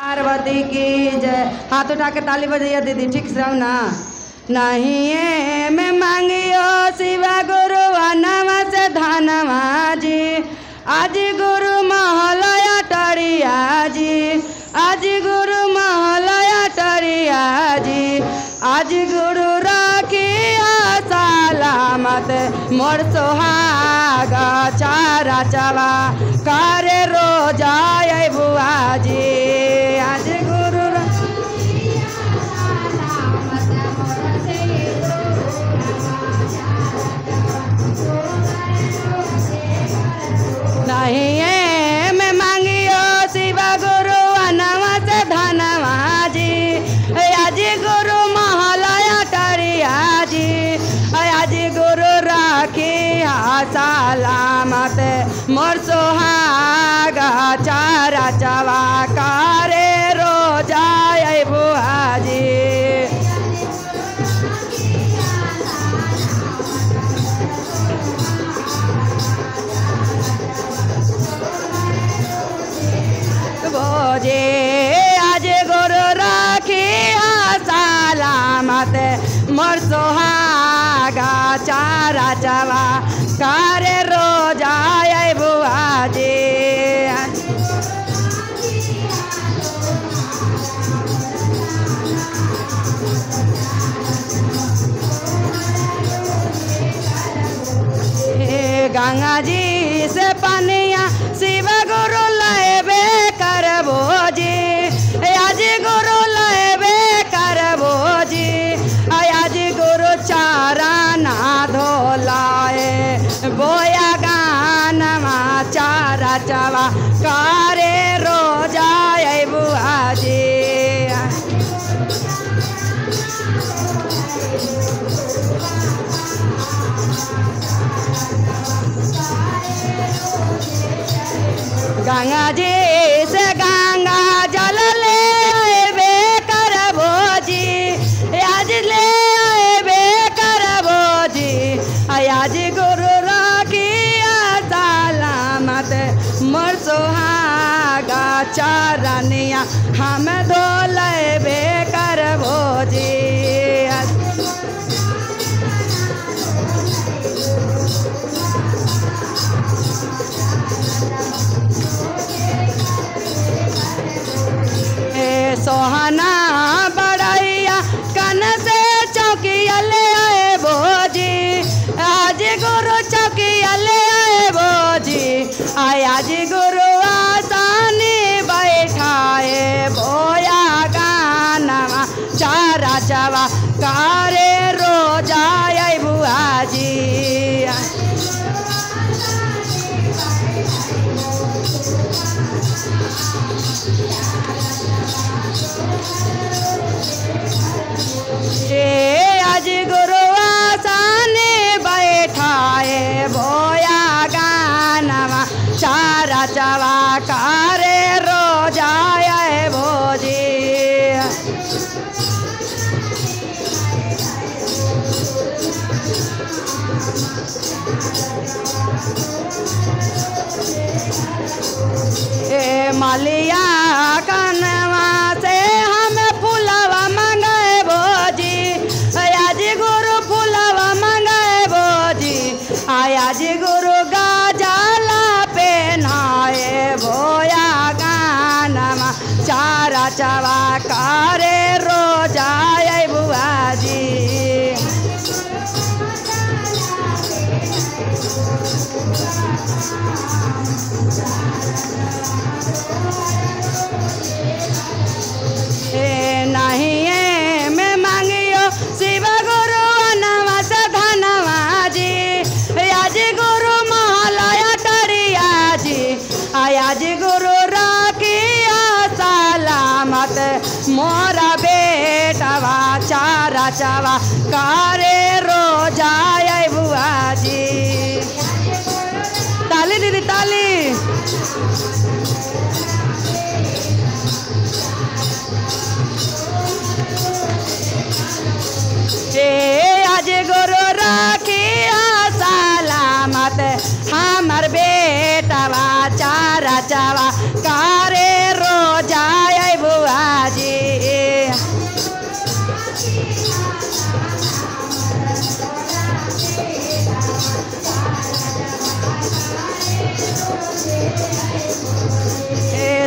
पार्वती की जय। हाथ उठा के ताली बजाइए दीदी, ठीक से रहो ना। नहीं मैं मांगियो शिवा गुरु नवा से धनवा जी, आज गुरु महलया टरिया जी, आज गुरु महलया टरिया जी, आज गुरु रखिया सलामत मोर सोहागा चारा चवा करे रोजा बुआ जी, आज गुरु नहीं है मैं मांगियो शिवा गुरु नवा से धनवा जी, आज गुरु महलया टरिया जी, आज गुरु रखिया सलामत मोर सोहागा चारा चवा करे रोजा बुआ जी। बोझे आज गुरु रखिया सलामत मोर सोहागा चारा चवा करे रोजा बुआ जी। गंगा जी से पनिया शिव गुरु लेबे करबो जी, आज गुरु लेबे करबो जी, आज गुरु चारा ना धोलाए बोया गानमा चारा चवा करे रोजा बुआ जी। गंगा जी से गंगा जल ले करबो जी, आज ले करबो जी, आज गुरु रखिया सलामत मोर सोहागा चरनिया हम धोलेबे करबो जी। सोहना बड़ैया कन से चौकिया ले आए बोजी, आज गुरु चौकिया ले आए बोजी, आज गुरु आसानी बैठाए बोया गाना चारा चवा करे रोजा बुआ जी। आज गुरु आसाने बैठाए बोया गाना चारा चवा करे रोजा बोजी। मालिया कनवा से हम फुलवा मंगाए बोजी, आज गुरु फुलवा मंगाए बोजी, आज गुरु गाजला पहनाए बोया गाना चारा चवा करे रोजा बुआ जी। नहीं है मैं मांगियो शिव गुरु नवा से धनवा जी, आज गुरु महलया टरिया जी, आज गुरु रखिया सलामत मोरा बेटवा चारा चवा करे रोजा बुआ जी। ताली दीदी ताली। आज गुरु रखिया सलामत हमर बेटवा चारा चवा करे रोजा बुआ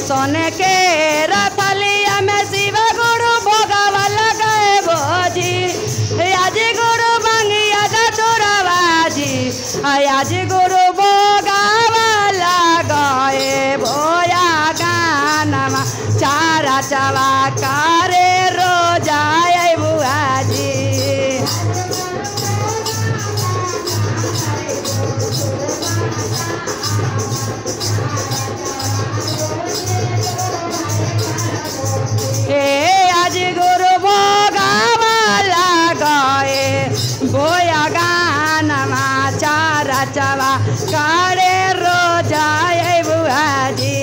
सोने के रथलिया में शिव गुरु भोगवा लगाए भोजी आज गुरु बंगिया गटोरवाजी आज गुरु भोगवा लगाए भोया गानमा चारा चवा करे रोजाए बुआजी आज गुरु भोगवा लगाए भोया गानमा चारा चवा करे रोजाए बुआजी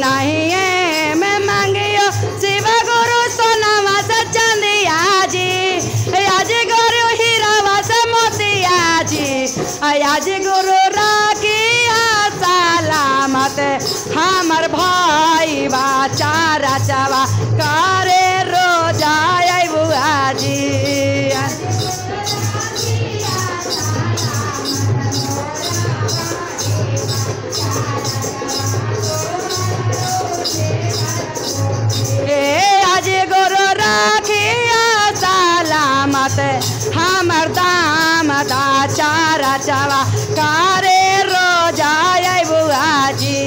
नहीं मैं मांगियो शिव गुरु सोनावा से चंदिया जी आज गुरु हीरावा से मोतिया जी आज गुरु राखिया सलामत हमर भाई बा चारा चवा करे रोजाए बुआ जी आज गुरु राखिया सलामत हमर दामदा चारा चवा करे रोजाए बुआ जी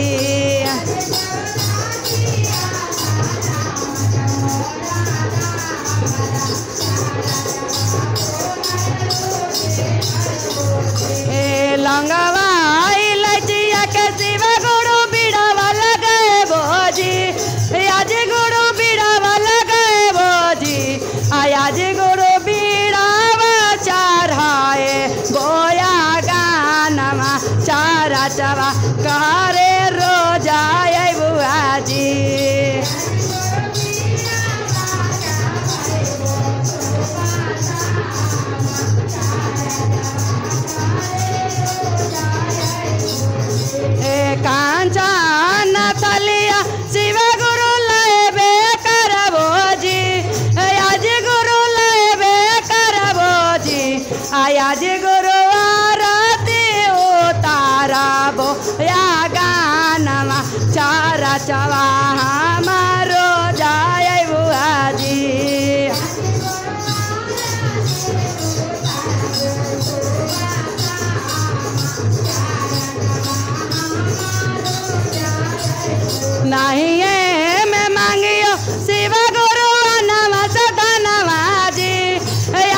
लंगवा इलायचिया के शिव गुरु बीड़ावा लगाए भोजी आज गुरु बीड़ावा लगाए भोजी आज गुरु बीड़ावा चढ़ाए बोया गानमा चारा चवा करे रोजाए बुआ जी कांचन थलिया शिव गुरु लेबे करबो जी आज गुरु लेबे करबो जी आज गुरु आरती उतारबो या गानमा चारा चवा हमारो जाए बुआ जी नहीं मैं मांगियो शिव गुरु नवा सदनवा जी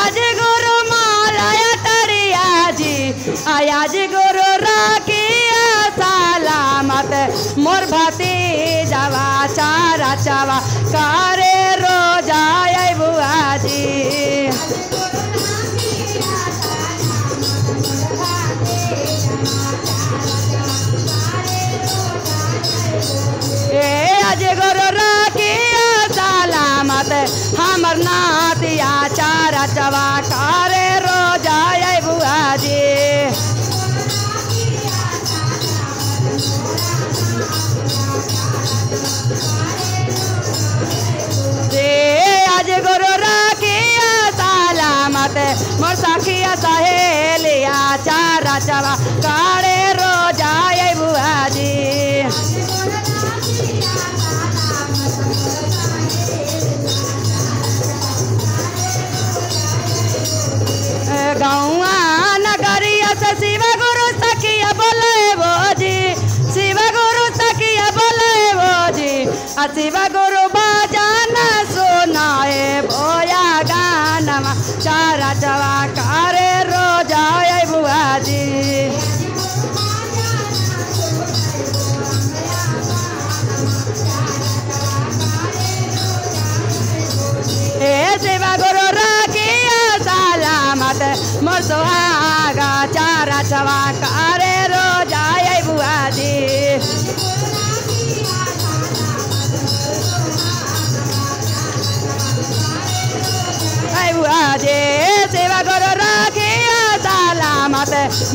आज गुरु मालया तरिया जी आज गुरु राखिया सलामत मोर भतीजवा चारा चवा करे रोजाए बुआ जी आज गुरु राखिया सलामत हमर नातिया चारा चवा करे रोजाए बुआ जी आज गुरु राखिया सलामत मोर सखिया सहेलिया चारा चवा करे रोजाए बुआ जी गौआ नगरिया से शिव गुरु सखिया बोले भोजी शिव गुरु सखिया बोले भोजी शिव गुरु भजन सुनाए भोया गानमा चारा चवा करे रोजाए बुआ जी शिव गुरु राखिया सलामत मोर सुहागा चारा चवा करे रोजाए बुआ जी बुआ जी शिव गुरु राखिया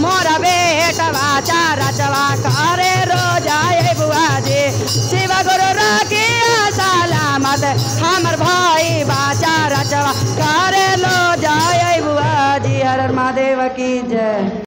मोरा बेटवा चारा चवा करे रोज आए बुआ जी शिव गुरु रखिया सलामत हमर भाई बाचा रचवा करे लो जाए बुआ जी। हर हर महादेव की जय।